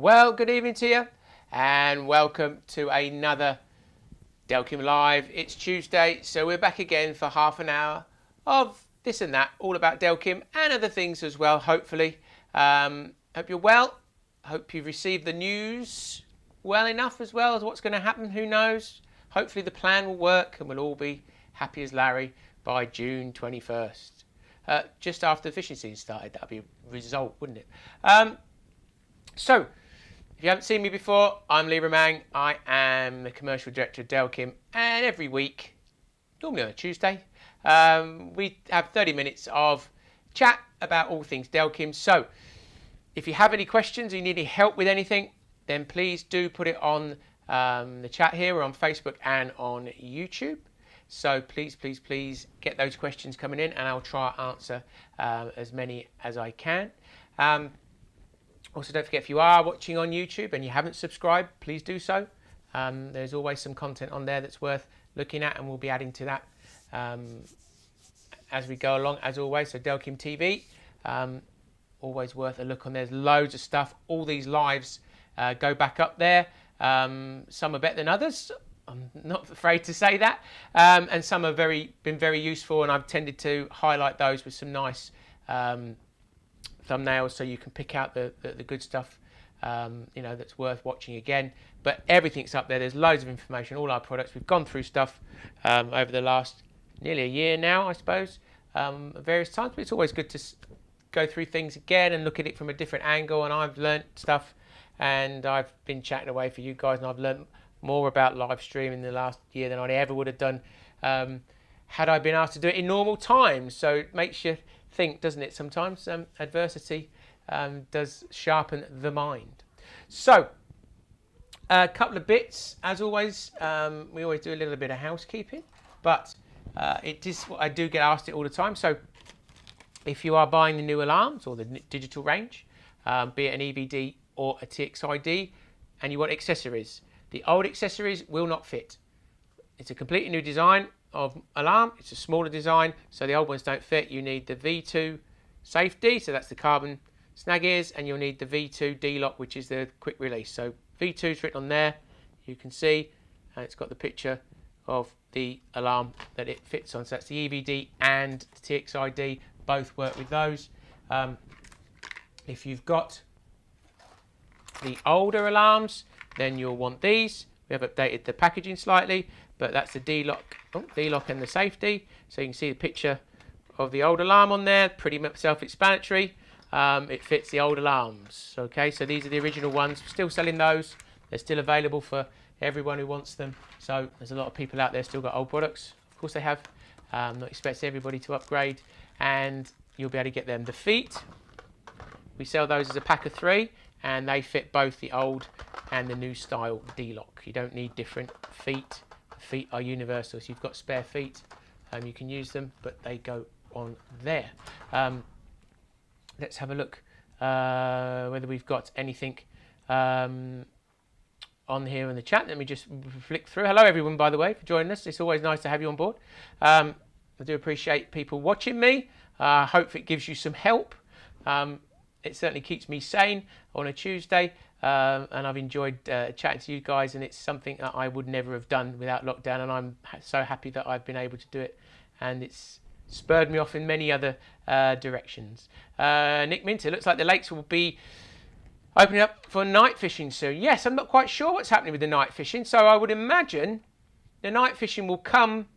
Well, good evening to you and welcome to another Delkim Live. It's Tuesday, so we're back again for half an hour of this and that, all about Delkim and other things as well, hopefully. Hope you're well. Hope you've received the news well enough as well as what's going to happen, who knows. Hopefully the plan will work and we'll all be happy as Larry by June 21st. Just after the fishing season started, that'd be a result, wouldn't it? So, if you haven't seen me before, I'm Lee Romang. I am the commercial director of Delkim, and every week, normally on a Tuesday, we have 30 minutes of chat about all things Delkim. So, if you have any questions, or you need any help with anything, then please do put it on the chat here, or on Facebook and on YouTube. So please get those questions coming in, and I'll try to answer as many as I can. Also, don't forget, if you are watching on YouTube and you haven't subscribed, please do so. There's always some content on there that's worth looking at, and we'll be adding to that as we go along, as always. So Delkim TV, always worth a look on. There's loads of stuff. All these lives go back up there. Some are better than others. I'm not afraid to say that. And some have been very useful, and I've tended to highlight those with some nice thumbnails, so you can pick out the good stuff, that's worth watching again. But everything's up there. There's loads of information, all our products. We've gone through stuff over the last nearly a year now, I suppose, at various times. But it's always good to go through things again and look at it from a different angle. And I've learnt stuff, and I've been chatting away for you guys, and I've learnt more about live streaming in the last year than I ever would have done had I been asked to do it in normal times. So it makes you think, doesn't it? Sometimes adversity does sharpen the mind. So a couple of bits, as always. We always do a little bit of housekeeping, but it is what I do get asked it all the time. So if you are buying the new alarms or the digital range, be it an EVD or a TXID, and you want accessories, the old accessories will not fit. It's a completely new design of alarm. It's a smaller design, so the old ones don't fit. You need the V2 safety, so that's the carbon snag ears, and you'll need the V2 D-lock, which is the quick release. So V2 is written on there, you can see, and it's got the picture of the alarm that it fits on. So that's the EVD and the TXID, both work with those. If you've got the older alarms, then you'll want these. We have updated the packaging slightly, but that's the D-lock and the safety. So you can see the picture of the old alarm on there, pretty much self-explanatory. It fits the old alarms. Okay, so these are the original ones. We're still selling those. They're still available for everyone who wants them. So there's a lot of people out there still got old products. Of course they have. Not expecting everybody to upgrade, and you'll be able to get them. The feet, we sell those as a pack of 3, and they fit both the old and the new style D-lock. You don't need different feet. The feet are universal, so you've got spare feet, you can use them, but they go on there. Let's have a look whether we've got anything on here in the chat. Let me just flick through. Hello everyone, by the way, for joining us. It's always nice to have you on board. I do appreciate people watching me. I hope it gives you some help. It certainly keeps me sane on a Tuesday, and I've enjoyed chatting to you guys, and it's something that I would never have done without lockdown, and I'm so happy that I've been able to do it, and it's spurred me off in many other directions. Nick Minter, looks like the lakes will be opening up for night fishing soon. Yes, I'm not quite sure what's happening with the night fishing, so I would imagine the night fishing will come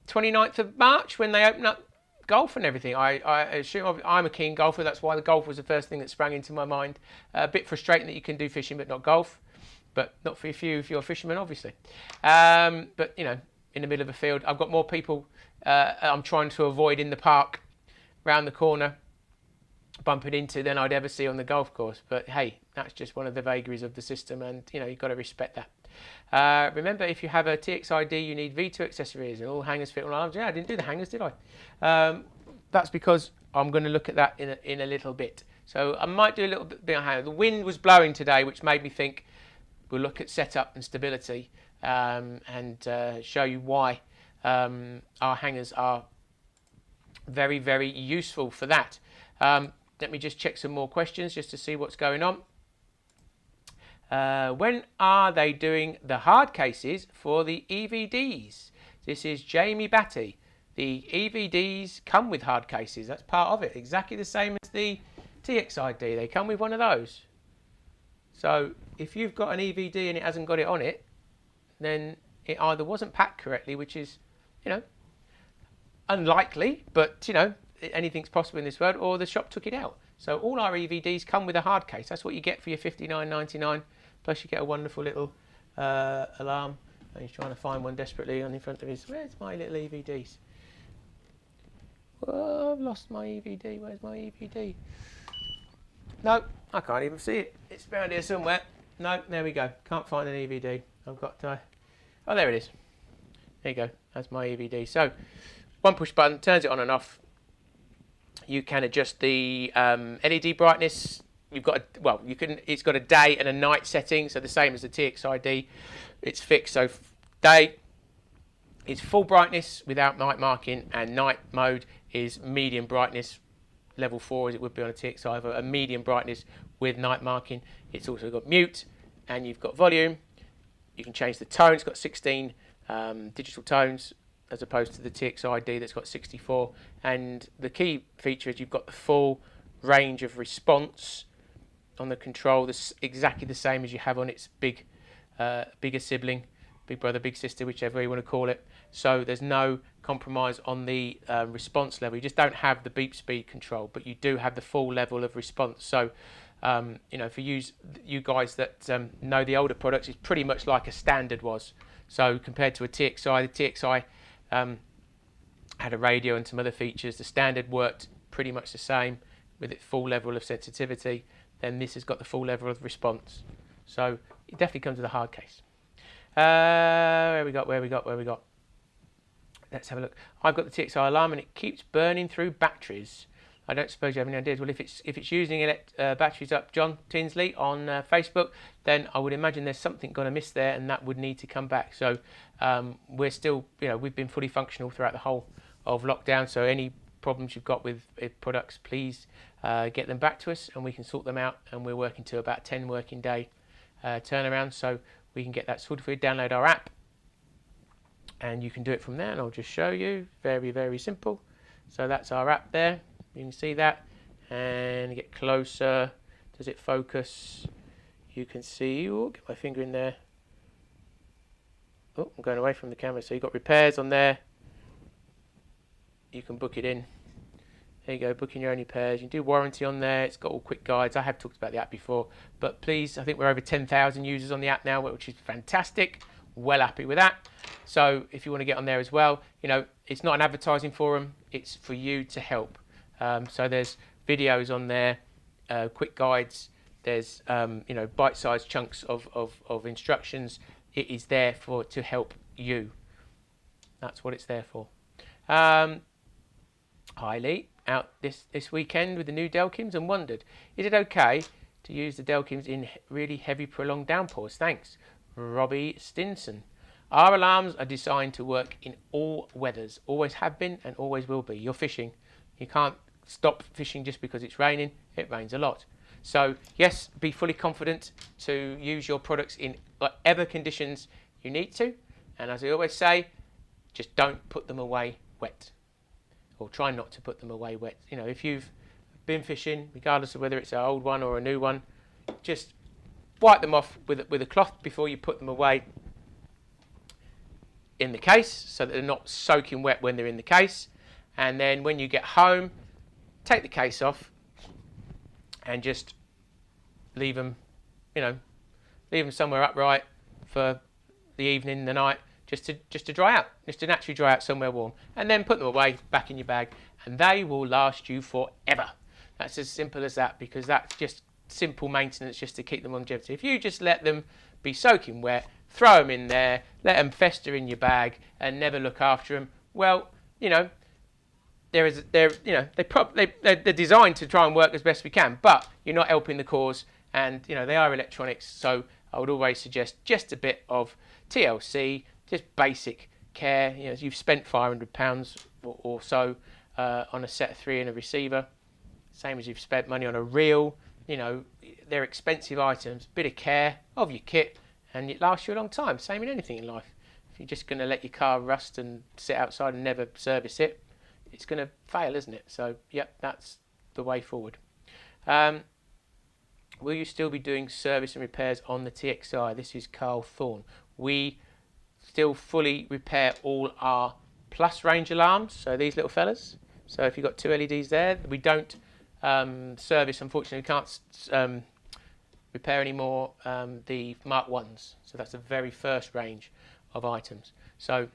29th of March when they open up golf and everything. I assume I'm a keen golfer. That's why the golf was the first thing that sprang into my mind. A bit frustrating that you can do fishing but not golf, but not for you if you're a fisherman, obviously. But in the middle of a field, I've got more people I'm trying to avoid in the park round the corner bumping into than I'd ever see on the golf course. But hey, that's just one of the vagaries of the system, and you've got to respect that. Remember, if you have a TXID, you need V2 accessories, and all hangers fit on alarms. Yeah, I didn't do the hangers, did I? That's because I'm going to look at that in a little bit. So I might do a little bit of hanger. The wind was blowing today, which made me think we'll look at setup and stability, and show you why our hangers are very, very useful for that. Let me just check some more questions just to see what's going on. When are they doing the hard cases for the EVDs? This is Jamie Batty. The EVDs come with hard cases. That's part of it. Exactly the same as the TXID. They come with one of those. So if you've got an EVD and it hasn't got it on it, then it either wasn't packed correctly, which is, unlikely, but, anything's possible in this world, or the shop took it out. So all our EVDs come with a hard case. That's what you get for your $59.99. Plus you get a wonderful little alarm. And he's trying to find one desperately on in front of his. Where's my little EVDs? Oh, I've lost my EVD. Where's my EVD? No, I can't even see it. It's around here somewhere. No, there we go. Can't find an EVD. I've got to... Oh, there it is. There you go. That's my EVD. So, one push button turns it on and off. You can adjust the LED brightness. You've got it's got a day and a night setting, so the same as the TXID. It's fixed. So day is full brightness without night marking, and night mode is medium brightness, level 4 as it would be on a TXI, a medium brightness with night marking. It's also got mute, and you've got volume. You can change the tone. It's got 16 digital tones as opposed to the TXID that's got 64. And the key feature is you've got the full range of response on the control. That's exactly the same as you have on its bigger sibling, big brother, big sister, whichever you want to call it. So there's no compromise on the response level. You just don't have the beep speed control, but you do have the full level of response. So for you guys that know the older products, it's pretty much like a standard was. So compared to a TXI, the TXI had a radio and some other features. The standard worked pretty much the same with its full level of sensitivity. Then this has got the full level of response. So it definitely comes with a hard case. Where we got? Let's have a look. I've got the TXI alarm and it keeps burning through batteries. I don't suppose you have any ideas. Well, if it's using batteries up, John Tinsley on Facebook, then I would imagine there's something gone amiss there, and that would need to come back. So we're still, we've been fully functional throughout the whole of lockdown. So any problems you've got with products, please get them back to us, and we can sort them out. And we're working to about 10 working day turnaround, so we can get that sorted for you. Download our app, and you can do it from there. And I'll just show you. Very, very simple. So that's our app there. You can see that, and get closer. Does it focus? You can see. Oh, get my finger in there. Oh, I'm going away from the camera. So you've got repairs on there. You can book it in. There you go, booking your own repairs. You can do warranty on there. It's got all quick guides. I have talked about the app before, but please, I think we're over 10,000 users on the app now, which is fantastic. Well happy with that. So if you want to get on there as well, it's not an advertising forum. It's for you to help. So there's videos on there, quick guides. There's bite-sized chunks of instructions. It is there to help you. That's what it's there for. Hi Lee, out this weekend with the new Delkims and wondered, is it okay to use the Delkims in really heavy prolonged downpours? Thanks, Robbie Stinson. Our alarms are designed to work in all weathers, always have been and always will be. You're fishing, you can't stop fishing just because it's raining. It rains a lot. So yes, be fully confident to use your products in whatever conditions you need to. And as I always say, just don't put them away wet, or try not to put them away wet. If you've been fishing, regardless of whether it's an old one or a new one, just wipe them off with a cloth before you put them away in the case, so that they're not soaking wet when they're in the case. And then when you get home, take the case off and just leave them, leave them somewhere upright for the evening, the night, just to dry out, just to naturally dry out somewhere warm, and then put them away back in your bag, and they will last you forever. That's as simple as that, because that's just simple maintenance just to keep them longevity. If you just let them be soaking wet, throw them in there, let them fester in your bag, and never look after them, well, they're designed to try and work as best we can, but you're not helping the cause, and they are electronics. So I would always suggest just a bit of TLC, just basic care. You've spent £500 or so on a set of 3 and a receiver, same as you've spent money on a reel. you know, they're expensive items, bit of care of your kit, and it lasts you a long time. Same in anything in life. If you're just going to let your car rust and sit outside and never service it, it's going to fail, isn't it? So, yep, that's the way forward. Will you still be doing service and repairs on the TXI? This is Carl Thorne. We still fully repair all our plus range alarms, so these little fellas. So if you've got two LEDs there, we don't service, unfortunately, we can't repair anymore the Mark 1s. So that's the very first range of items. So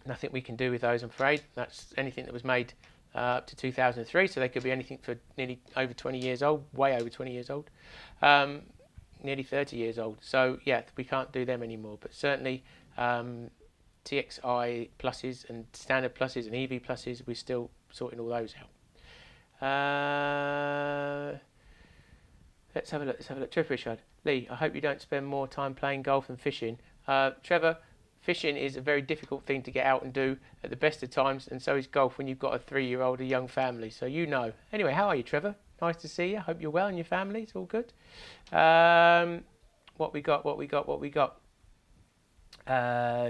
nothing we can do with those, I'm afraid. That's anything that was made up to 2003, so they could be anything for nearly over 20 years old, way over 20 years old, nearly 30 years old. So yeah, we can't do them anymore, but certainly TXI pluses and standard pluses and EV pluses, we're still sorting all those out. Let's have a look. Trevor Richard. Lee, I hope you don't spend more time playing golf than fishing. Trevor, fishing is a very difficult thing to get out and do at the best of times, and so is golf when you've got a 3-year-old, a young family. So you know. Anyway, how are you, Trevor? Nice to see you. Hope you're well and your family. It's all good. What we got?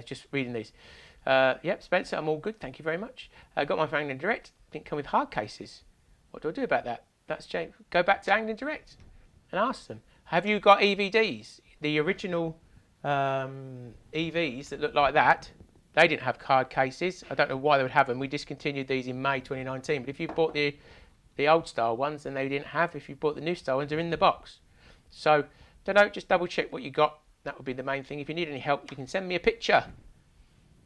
Just reading these. Yep, Spencer, I'm all good. Thank you very much. Got my Anglian Direct. Didn't come with hard cases. What do I do about that? That's James. Go back to Anglian Direct and ask them. Have you got EVDs? The original EVs that look like that, they didn't have card cases. I don't know why they would have them. We discontinued these in May 2019. But if you bought the old style ones, then they didn't have. If you bought the new style ones, they're in the box. So, don't know, just double check what you got. That would be the main thing. If you need any help, you can send me a picture.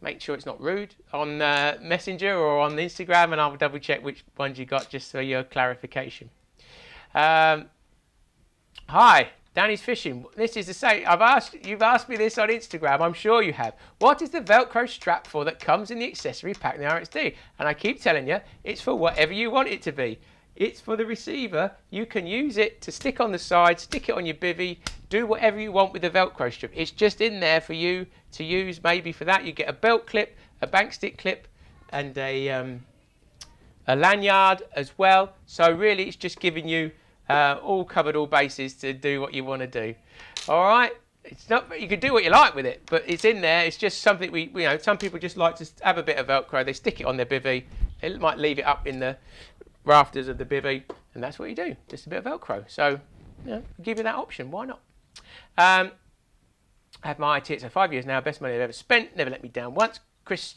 Make sure it's not rude on Messenger or on Instagram, and I'll double check which ones you got just for your clarification. Hi, Danny's Fishing. This is the same. You've asked me this on Instagram. I'm sure you have. What is the Velcro strap for that comes in the accessory pack in the RXD? And I keep telling you, it's for whatever you want it to be. It's for the receiver. You can use it to stick on the side, stick it on your bivvy, do whatever you want with the Velcro strip. It's just in there for you to use. Maybe for that you get a belt clip, a bank stick clip, and a lanyard as well. So really it's just giving you all covered all bases to do what you want to do. All right. It's not. You can do what you like with it, but it's in there. It's just something some people just like to have a bit of Velcro. They stick it on their bivvy. They might leave it up in the rafters of the bivvy, and that's what you do. Just a bit of Velcro. So, give you that option. Why not? I have my IT for 5 years now. Best money I've ever spent. Never let me down once. Chris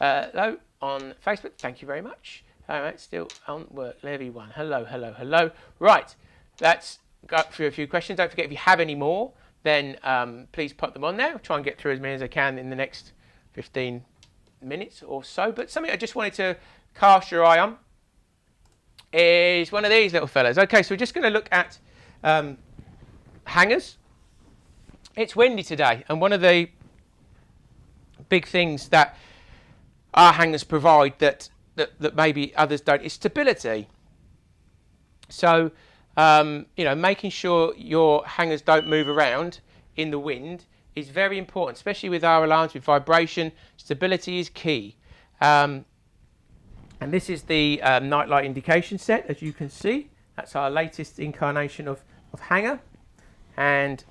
Lowe on Facebook. Thank you very much. All right, still on work. Everyone. Hello. Right, let's go through a few questions. Don't forget, if you have any more, then please put them on there. I'll try and get through as many as I can in the next 15 minutes or so. But something I just wanted to cast your eye on is one of these little fellas. Okay, so we're just going to look at hangers. It's windy today, and one of the big things that our hangers provide that maybe others don't is stability. So, making sure your hangers don't move around in the wind is very important, especially with our alarms with vibration. Stability is key. And this is the nightlight indication set, as you can see. That's our latest incarnation of hanger. And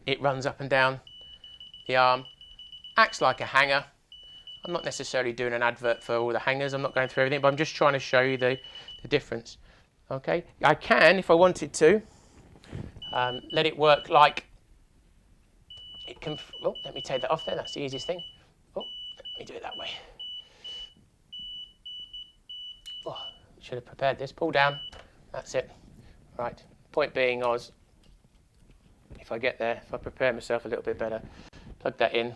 it runs up and down the arm, acts like a hanger. I'm not necessarily doing an advert for all the hangers. I'm not going through everything, but I'm just trying to show you the difference. Okay, I can, if I wanted to, let it work like it can. Oh, let me take that off there. That's the easiest thing. Oh, let me do it that way. Oh, should have prepared this. Pull down. That's it. Right. Point being, if I get there, if I prepare myself a little bit better, plug that in,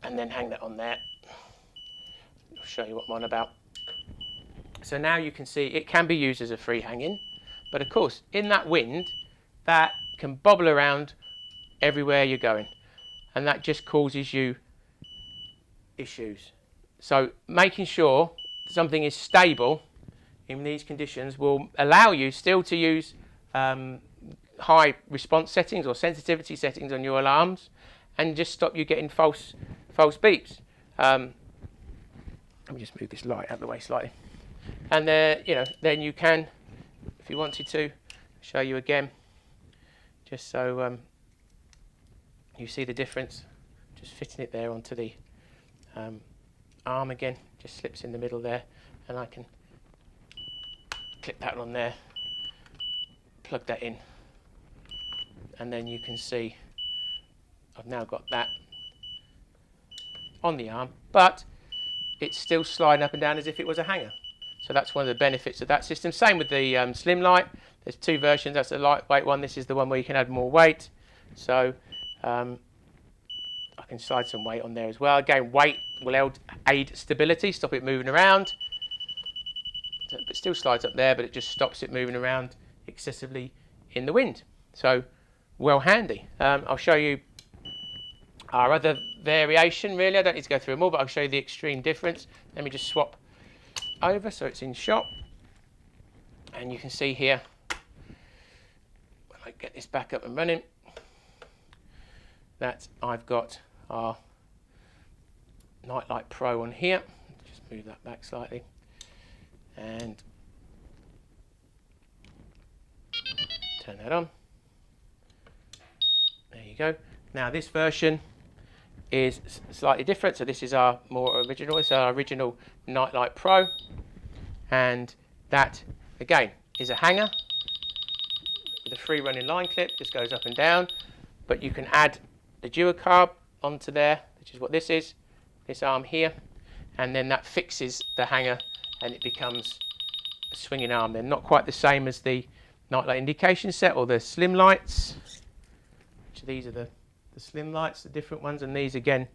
and then hang that on there. I'll show you what I'm on about. So now you can see it can be used as a free hanging, but of course, in that wind, that can bobble around everywhere you're going, and that just causes you issues. So making sure something is stable in these conditions will allow you still to use high response settings or sensitivity settings on your alarms, and just stop you getting false beeps. Let me just move this light out of the way slightly, and then you can if you wanted to. Show you again, just so you see the difference. Just fitting it there onto the arm again, just slips in the middle there, and I can clip that on there, plug that in, and then you can see I've now got that on the arm, but it's still sliding up and down as if it was a hanger. So that's one of the benefits of that system. Same with the Slim Light. There's two versions. That's the lightweight one. This is the one where you can add more weight. So I can slide some weight on there as well. Again, weight will aid stability, stop it moving around. So it still slides up there, but it just stops it moving around excessively in the wind. So well handy. I'll show you our other variation, really. I don't need to go through them all, but I'll show you the extreme difference. Let me just swap over so it's in shot. And you can see here, when I get this back up and running, that I've got our Nightlight Pro on here. Just move that back slightly. And turn that on. There you go. Now this version is slightly different. So this is our more original. It's our original Nightlight Pro, and that again is a hanger with a free running line clip. Just goes up and down, but you can add the duocarb onto there, which is what this is, this arm here, and then that fixes the hanger and it becomes a swinging arm. They're not quite the same as the Nightlight indication set or the Slim Lights. So these are the Slim Lights, the different ones, and these again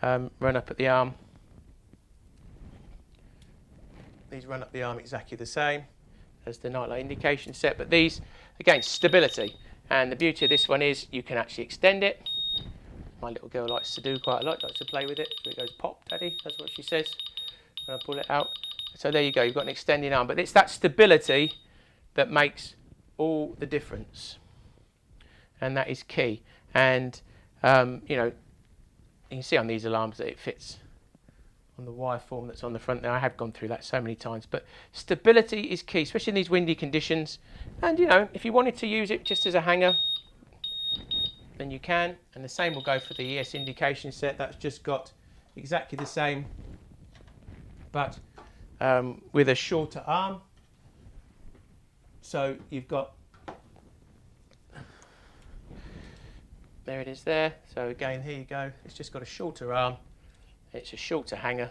run up at the arm. These run up the arm exactly the same as the Nightlight indication set, but these, again, stability. And the beauty of this one is you can actually extend it. My little girl likes to do quite a lot, likes to play with it. So it goes, pop, daddy, that's what she says when I pull it out. So there you go, you've got an extending arm. But it's that stability that makes all the difference. And that is key. And you know, you can see on these alarms that it fits on the wire form that's on the front there. I have gone through that so many times, but stability is key, especially in these windy conditions. And you know, if you wanted to use it just as a hanger, then you can. And the same will go for the ES indication set. That's just got exactly the same, but with a shorter arm. So you've got, there it is there. So again, here you go. It's just got a shorter arm. It's a shorter hanger.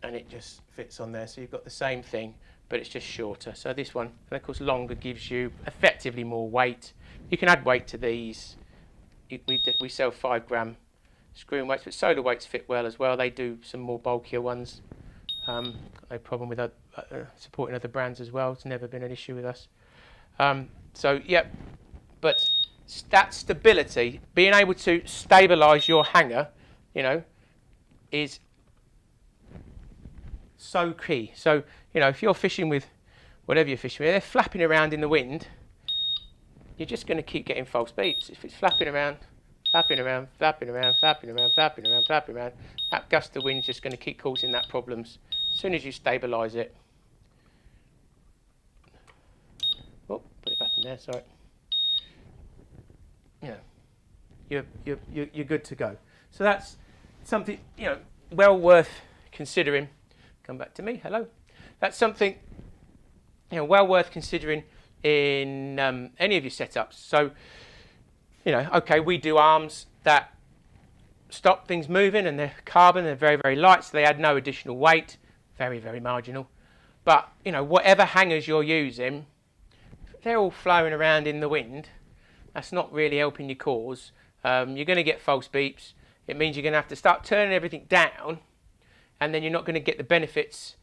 And it just fits on there. So you've got the same thing, but it's just shorter. So this one, and of course longer, gives you effectively more weight. You can add weight to these. We sell 5 gram screw weights, but soda weights fit well as well. They do some more bulkier ones. Got no problem with supporting other brands as well. It's never been an issue with us. So yeah, but that stability, being able to stabilize your hanger, you know, is so key. So, you know, if you're fishing with whatever you're fishing with, they're flapping around in the wind, you're just going to keep getting false beats. If it's flapping around, flapping around, flapping around, flapping around, flapping around, flapping around, that gust of wind's just going to keep causing that problems. As soon as you stabilise it, oh, put it back in there, sorry. You know, you're good to go. So that's something, you know, well worth considering. Come back to me, hello. That's something, you know, well worth considering in any of your setups. So, you know, okay, we do arms that stop things moving, and they're carbon, they're very, very light, so they add no additional weight, very, very marginal. But, you know, whatever hangers you're using, if they're all flowing around in the wind, that's not really helping your cause. You're going to get false beeps. It means you're going to have to start turning everything down, and then you're not going to get the benefits.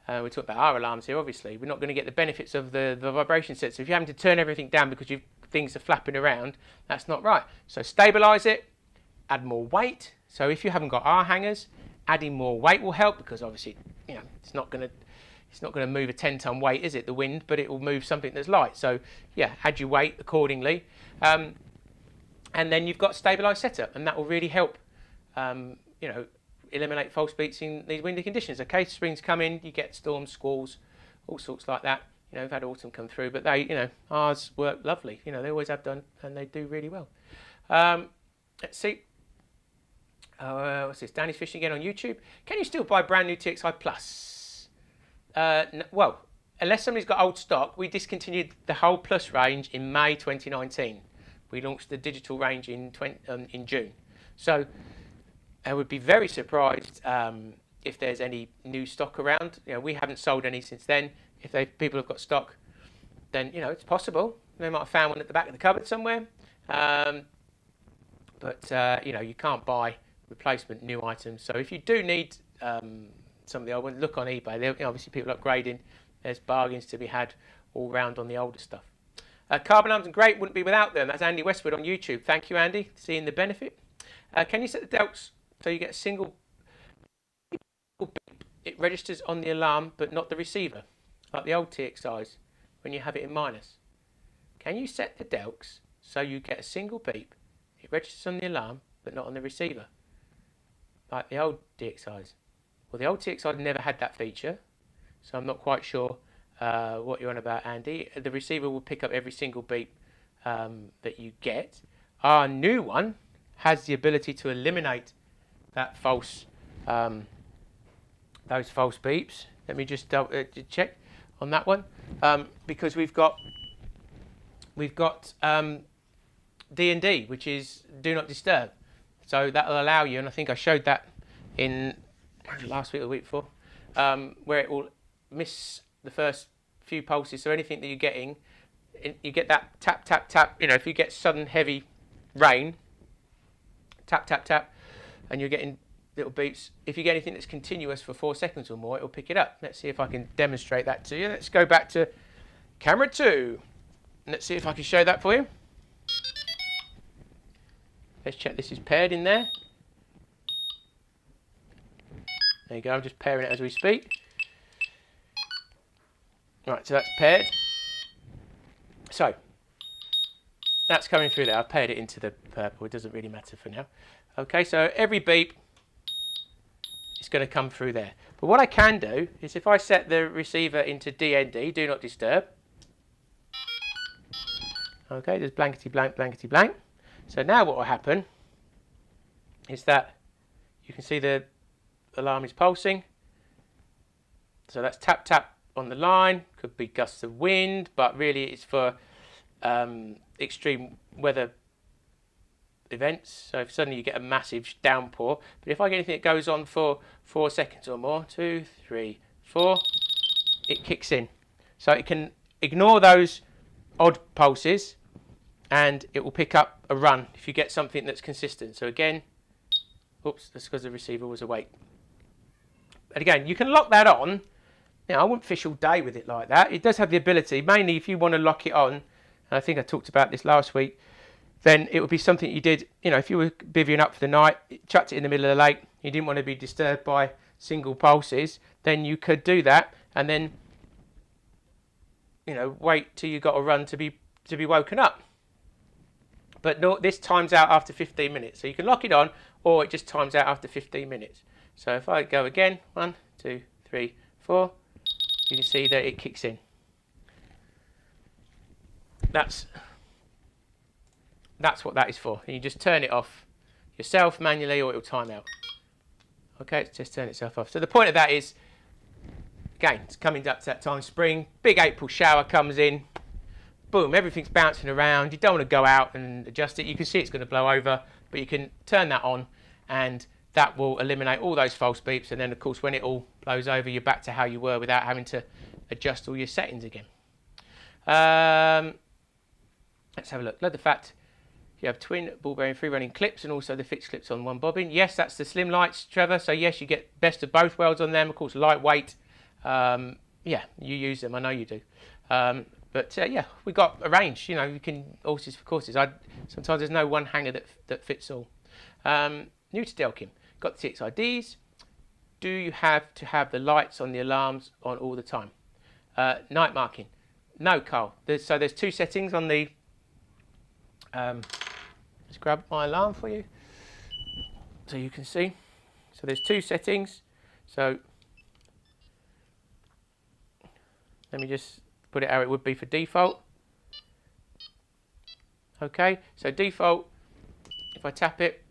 We're talking about our alarms here, obviously. We're not going to get the benefits of the vibration set. So if you're having to turn everything down because things are flapping around, that's not right. So stabilise it, add more weight. So if you haven't got our hangers, adding more weight will help, because obviously, you know, it's not going to move a 10-ton weight, is it, the wind, but it will move something that's light. So yeah, add your weight accordingly. And then you've got stabilised setup, and that will really help, you know, eliminate false beats in these windy conditions. Okay, spring's coming, you get storms, squalls, all sorts like that. You know, we've had autumn come through, but they, you know, ours work lovely. You know, they always have done, and they do really well. Let's see. What's this? Danny's fishing again on YouTube. Can you still buy brand new TXI Plus? Well, unless somebody's got old stock, we discontinued the whole Plus range in May 2019. We launched the digital range in June. So I would be very surprised if there's any new stock around. You know, we haven't sold any since then. If people have got stock, then you know it's possible. They might have found one at the back of the cupboard somewhere. But you know, you can't buy replacement new items. So if you do need some of the old ones, look on eBay. You know, obviously, people upgrading. There's bargains to be had all round on the older stuff. Carbon arms and grate wouldn't be without them. That's Andy Westwood on YouTube. Thank you, Andy. Seeing the benefit. Can you set the delts so you get a single beep? It registers on the alarm, but not the receiver, like the old TXIs when you have it in minus. Can you set the delts so you get a single beep? It registers on the alarm, but not on the receiver, like the old TXIs. Well, the old TXIs never had that feature, so I'm not quite sure what you're on about, Andy. The receiver will pick up every single beep that you get. Our new one has the ability to eliminate that false, those false beeps. Let me just check on that one, because we've got D&D, which is do not disturb. So that will allow you, and I think I showed that in last week or the week before, where it will miss the first few pulses. So anything that you're getting, you get that tap, tap, tap. You know, if you get sudden heavy rain, tap, tap, tap, and you're getting little beeps. If you get anything that's continuous for 4 seconds or more, it will pick it up. Let's see if I can demonstrate that to you. Let's go back to camera 2. Let's see if I can show that for you. Let's check this is paired in there. There you go, I'm just pairing it as we speak. Right, so that's paired. So, that's coming through there. I've paired it into the purple. It doesn't really matter for now. Okay, so every beep is going to come through there. But what I can do is if I set the receiver into DND, do not disturb. Okay, there's blankety blank, blankety blank. So now what will happen is that you can see the alarm is pulsing. So that's tap, tap on the line. Could be gusts of wind, but really it's for extreme weather events. So if suddenly you get a massive downpour, but if I get anything that goes on for 4 seconds or more, 2, 3, 4, it kicks in. So it can ignore those odd pulses and it will pick up a run if you get something that's consistent. So again, oops, that's because the receiver was awake. And again, you can lock that on. Now, I wouldn't fish all day with it like that. It does have the ability, mainly if you want to lock it on, and I think I talked about this last week, then it would be something you did, you know, if you were bivvying up for the night, chucked it in the middle of the lake, you didn't want to be disturbed by single pulses, then you could do that, and then, you know, wait till you got a run to be woken up. But no, this times out after 15 minutes. So you can lock it on, or it just times out after 15 minutes. So if I go again, 1, 2, 3, 4, you can see that it kicks in. That's what that is for. And you just turn it off yourself manually, or it will time out. Okay, it's just turn itself off. So the point of that is, again, it's coming up to that time, spring, big April shower comes in, boom, everything's bouncing around. You don't want to go out and adjust it. You can see it's going to blow over, but you can turn that on, and that will eliminate all those false beeps. And then, of course, when it all blows over, you're back to how you were without having to adjust all your settings again. Let's have a look. Load the fact you have twin ball bearing free running clips and also the fixed clips on one bobbin. Yes, that's the slim lights, Trevor. So yes, you get best of both worlds on them. Of course, lightweight. Yeah, you use them. I know you do. Yeah, we got a range. You know, you can horses for courses. Sometimes there's no one hanger that fits all. New to Delkim. Got the TXIDs. Do you have to have the lights on the alarms on all the time? Night marking. No, Carl. There's 2 settings on the. Let's grab my alarm for you so you can see. So there's 2 settings. So let me just put it how it would be for default. Okay, so default, if I tap it,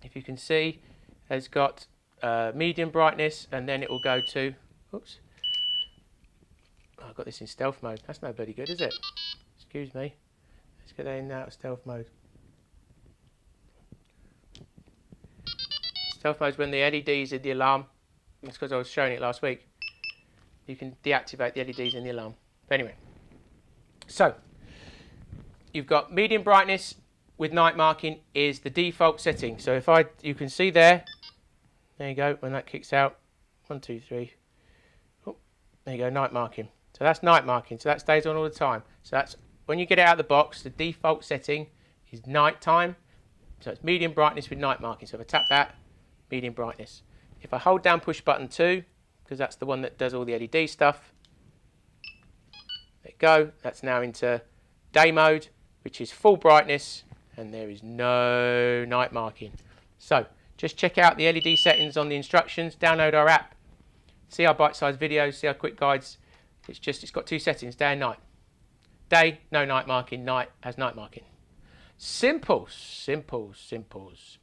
if you can see, has got medium brightness, and then it will go to, oops, oh, I've got this in stealth mode. That's no bloody good, is it? Excuse me. Let's get that in out of stealth mode. Stealth mode is when the LEDs in the alarm, it's because I was showing it last week, you can deactivate the LEDs in the alarm. But anyway, so you've got medium brightness with night marking is the default setting. So if you can see there you go, when that kicks out, 1, 2, 3, oh, there you go, night marking. So that's night marking, so that stays on all the time. So that's, when you get it out of the box, the default setting is night time. So it's medium brightness with night marking. So if I tap that, medium brightness. If I hold down push button 2, because that's the one that does all the LED stuff, there you go, that's now into day mode, which is full brightness, and there is no night marking. So just check out the LED settings on the instructions, download our app, see our bite-sized videos, see our quick guides. It's got 2 settings, day and night. Day, no night marking, night has night marking. Simple, simple, simples.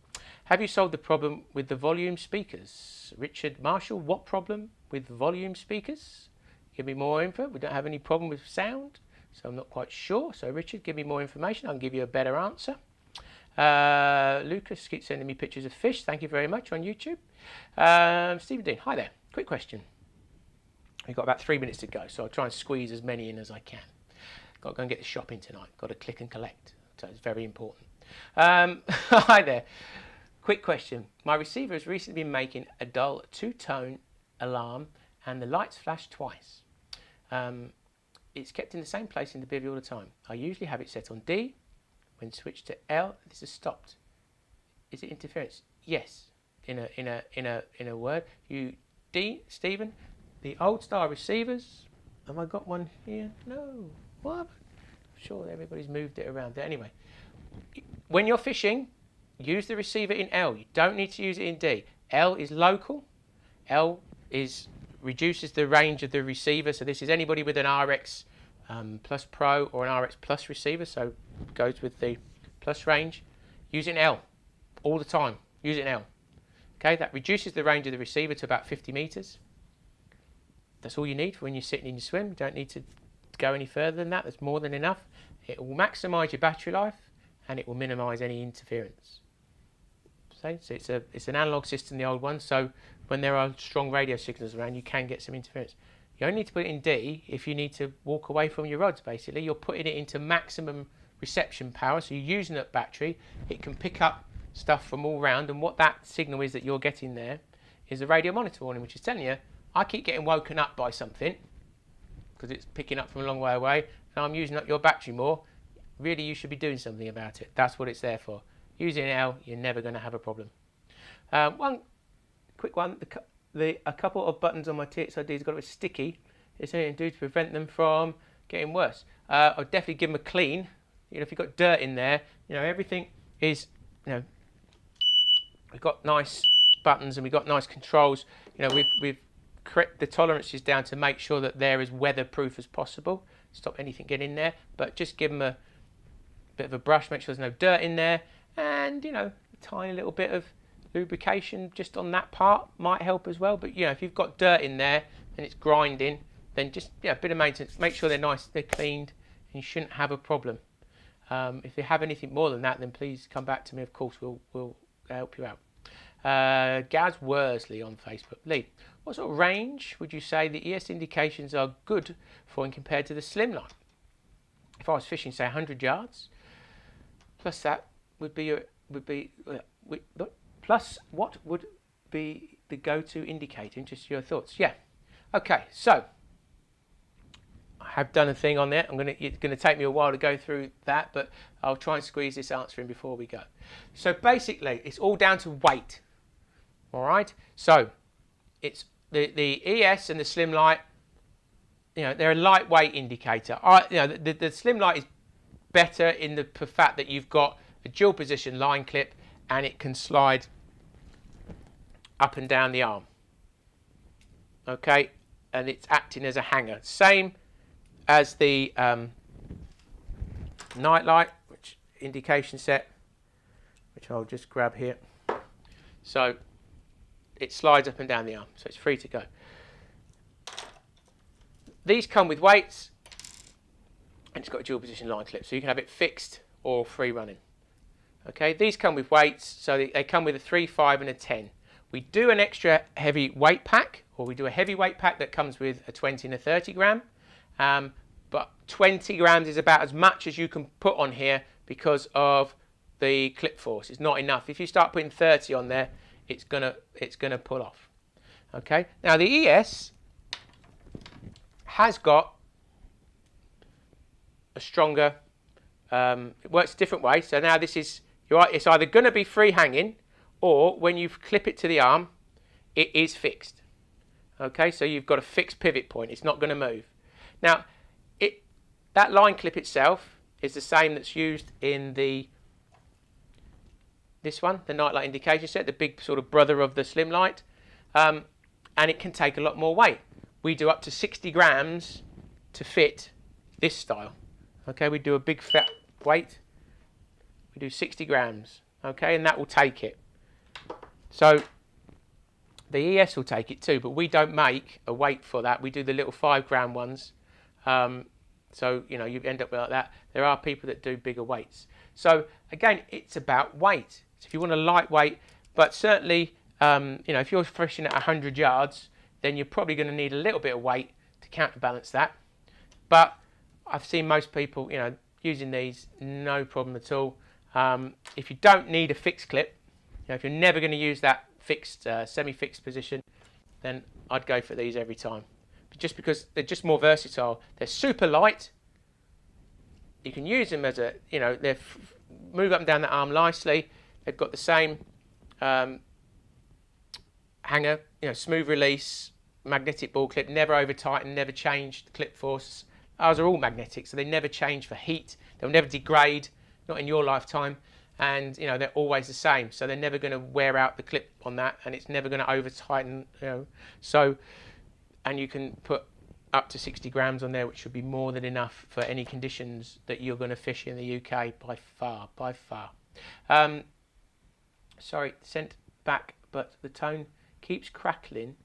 Have you solved the problem with the volume speakers? Richard Marshall, what problem with volume speakers? Give me more info. We don't have any problem with sound, so I'm not quite sure. So Richard, give me more information. I can give you a better answer. Lucas keeps sending me pictures of fish. Thank you very much on YouTube. Stephen Dean, hi there. Quick question. We've got about 3 minutes to go, so I'll try and squeeze as many in as I can. Got to go and get the shopping tonight. Got to click and collect, so it's very important. Hi there. Quick question. My receiver has recently been making a dull 2-tone alarm and the lights flash twice. It's kept in the same place in the bivvy all the time. I usually have it set on D. When switched to L, this has stopped. Is it interference? Yes. In a word. Stephen, the old style receivers. Have I got one here? No. What? I'm sure everybody's moved it around there. Anyway, when you're fishing, use the receiver in L. You don't need to use it in D. L is local. L reduces the range of the receiver. So this is anybody with an RX Plus Pro or an RX Plus receiver. So goes with the plus range. Use it in L all the time. Use it in L. Okay, that reduces the range of the receiver to about 50 meters. That's all you need for when you're sitting in your swim. You don't need to go any further than that. That's more than enough. It will maximize your battery life and it will minimize any interference. So it's an analog system, the old one. So when there are strong radio signals around, you can get some interference. You only need to put it in D if you need to walk away from your rods, basically. You're putting it into maximum reception power, so you're using that battery. It can pick up stuff from all round, and what that signal is that you're getting there is a radio monitor warning, which is telling you, I keep getting woken up by something, because it's picking up from a long way away, and I'm using up your battery more. Really, you should be doing something about it. That's what it's there for. Using L, you're never going to have a problem. One quick one, a couple of buttons on my TXIDs got a bit sticky. Is there anything to do to prevent them from getting worse? I'll definitely give them a clean. You know, if you've got dirt in there, you know, everything is, you know, we've got nice buttons and we've got nice controls. You know, we've correct the tolerances down to make sure that they're as weatherproof as possible. Stop anything getting in there, but just give them a bit of a brush, make sure there's no dirt in there, and you know, a tiny little bit of lubrication just on that part might help as well. But you know, if you've got dirt in there and it's grinding, then just a bit of maintenance, make sure they're nice, they're cleaned, and you shouldn't have a problem. If you have anything more than that, then please come back to me. Of course, we'll help you out. Gaz Worsley on Facebook. Lee, what sort of range would you say the ES indications are good for when compared to the slimline? If I was fishing, say 100 yards, plus that would be plus what would be the go-to indicator? Just your thoughts. Yeah. Okay. So I have done a thing on there. It's going to take me a while to go through that, but I'll try and squeeze this answer in before we go. So basically, it's all down to weight. All right. So it's the ES and the Slim Light. You know, they're a lightweight indicator. You know, the Slim Light is better in the fact that you've got a dual position line clip and it can slide up and down the arm. Okay, and it's acting as a hanger. Same as the night light, which indication set, which I'll just grab here. So it slides up and down the arm, so it's free to go. These come with weights, and it's got a dual position line clip, so you can have it fixed or free running. Okay, these come with weights, so they come with a 3, 5 and a 10. We do an extra heavy weight pack, or we do a heavy weight pack that comes with a 20 and a 30 gram. But 20 grams is about as much as you can put on here because of the clip force. It's not enough. If you start putting 30 on there, it's gonna pull off. Okay, now the ES has got a stronger, it works a different way. So now this is, it's either going to be free hanging, or when you clip it to the arm, it is fixed. Okay, so you've got a fixed pivot point. It's not going to move. Now, that line clip itself is the same that's used in this one, the night light indication set, the big sort of brother of the slim light, and it can take a lot more weight. We do up to 60 grams to fit this style. Okay, we do a big fat weight. We do 60 grams. Okay, and that will take it. So the ES will take it too, but we don't make a weight for that. We do the little 5 gram ones. So, you know, you end up with like that. There are people that do bigger weights. So, again, it's about weight. So if you want a lightweight, but certainly, you know, if you're fishing at 100 yards, then you're probably going to need a little bit of weight to counterbalance that. But I've seen most people, you know, using these, no problem at all. If you don't need a fixed clip, you know, if you're never going to use that fixed, semi-fixed position, then I'd go for these every time. Just because they're just more versatile. They're super light. You can use them as a, you know, they move up and down the arm nicely. They've got the same hanger, you know, smooth release, magnetic ball clip, never over tighten, never change the clip force. Ours are all magnetic, so they never change for heat. They'll never degrade, not in your lifetime. And, you know, they're always the same. So they're never going to wear out the clip on that, and it's never going to over tighten, you know. So, and you can put up to 60 grams on there, which should be more than enough for any conditions that you're going to fish in the UK by far, by far. Sorry, sent back, but the tone keeps crackling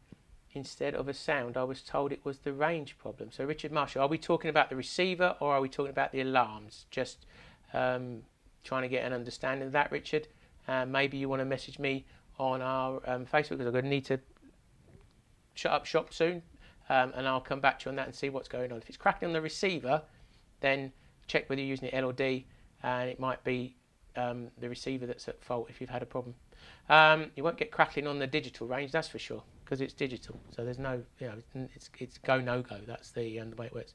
instead of a sound. I was told it was the range problem. So Richard Marshall, are we talking about the receiver or are we talking about the alarms? Just trying to get an understanding of that, Richard. Maybe you want to message me on our Facebook, because I'm going to need to shut up shop soon, and I'll come back to you on that and see what's going on. If it's cracking on the receiver, then check whether you're using it L or D, and it might be the receiver that's at fault if you've had a problem. You won't get crackling on the digital range, that's for sure, because it's digital. So there's no, you know, it's go no go. That's the way it works.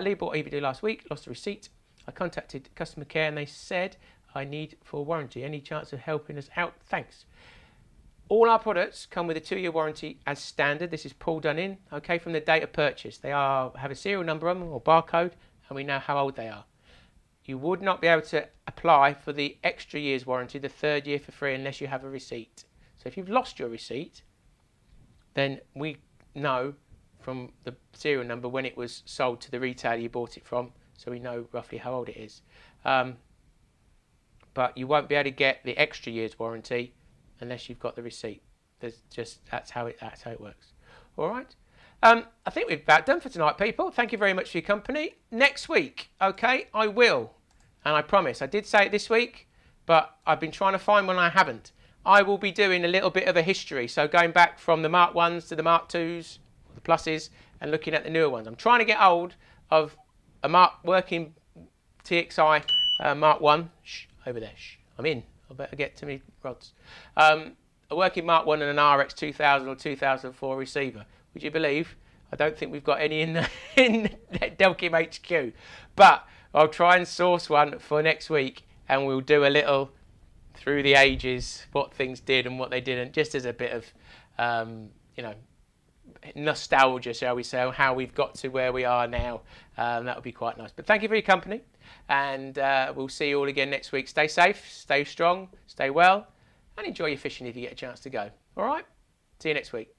Lee bought EVD last week, lost the receipt. I contacted customer care and they said I need full warranty. Any chance of helping us out? Thanks. All our products come with a 2-year warranty as standard. This is Paul done in, okay, from the date of purchase. They have a serial number on them or barcode, and we know how old they are. You would not be able to apply for the extra year's warranty, the 3rd year, for free unless you have a receipt. So if you've lost your receipt, then we know from the serial number when it was sold to the retailer you bought it from, so we know roughly how old it is. But you won't be able to get the extra year's warranty unless you've got the receipt. That's how it works. All right. I think we've about done for tonight, people. Thank you very much for your company. Next week, okay, I will, and I promise. I did say it this week, but I've been trying to find one I haven't. I will be doing a little bit of a history, so going back from the Mark 1s to the Mark 2s, the pluses, and looking at the newer ones. I'm trying to get hold of a working TXI Mark 1. Shh, over there. Shh, I'm in. I better get to me rods. A working Mark 1 and an RX 2000 or 2004 receiver. Would you believe? I don't think we've got any in Delkim HQ. But I'll try and source one for next week, and we'll do a little through the ages, what things did and what they didn't, just as a bit of, you know, nostalgia, shall we say, how we've got to where we are now. That would be quite nice. But thank you for your company, and we'll see you all again next week. Stay safe, stay strong, stay well, and enjoy your fishing if you get a chance to go. All right? See you next week.